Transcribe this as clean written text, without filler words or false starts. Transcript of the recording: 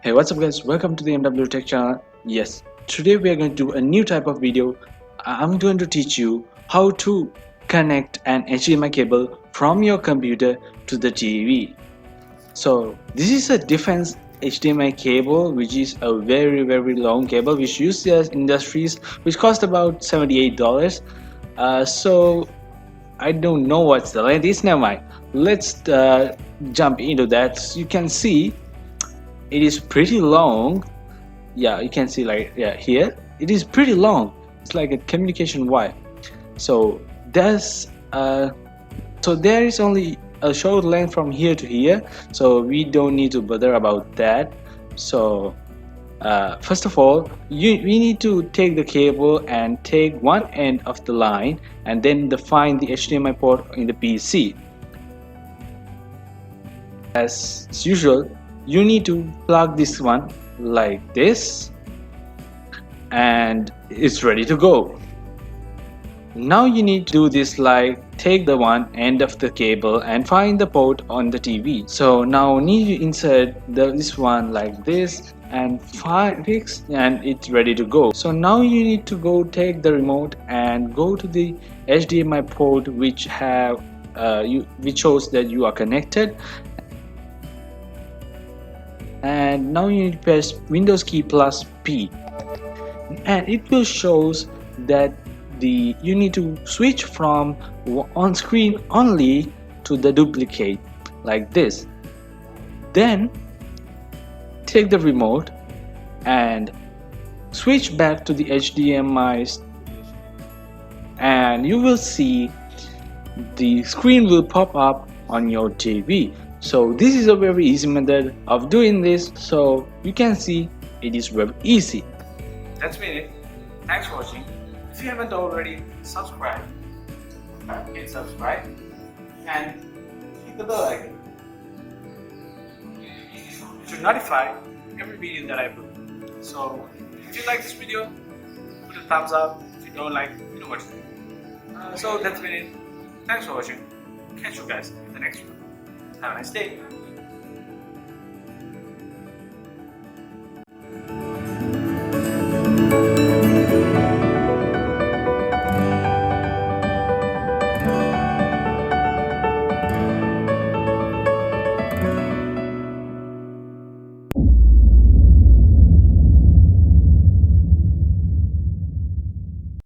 Hey, what's up guys, welcome to the MW Tech channel. Yes, today we are going to do a new type of video. I'm going to teach you how to connect an HDMI cable from your computer to the TV. So this is a defense HDMI cable, which is a very long cable which used in industries, which cost about $78. So I don't know what's the length is. Never mind, let's jump into that. So you can see it is pretty long. Yeah, you can see, like, yeah, here it is pretty long. It's like a communication wire. So there's so there is only a short length from here to here, so we don't need to bother about that. So first of all, we need to take the cable and take one end of the line and then define the HDMI port in the PC. As usual, you need to plug this one like this and it's ready to go. Now you need to do this, like take the one end of the cable and find the port on the TV. So now need to insert this one like this and fix, and it's ready to go. So now you need to go take the remote and go to the HDMI port which which shows that you are connected, and now you need to press Windows key plus P and it will shows that you need to switch from on screen only to the duplicate like this. Then take the remote and switch back to the HDMI and you will see the screen will pop up on your TV. So this is a very easy method of doing this, so you can see it is very easy. That's been it. Thanks for watching. If you haven't already, subscribe. Hit subscribe and hit the bell icon to notify every video that I put. So if you like this video, put a thumbs up. If you don't like, you know what to do. So that's been it. Thanks for watching. Catch you guys in the next one. Have a nice day.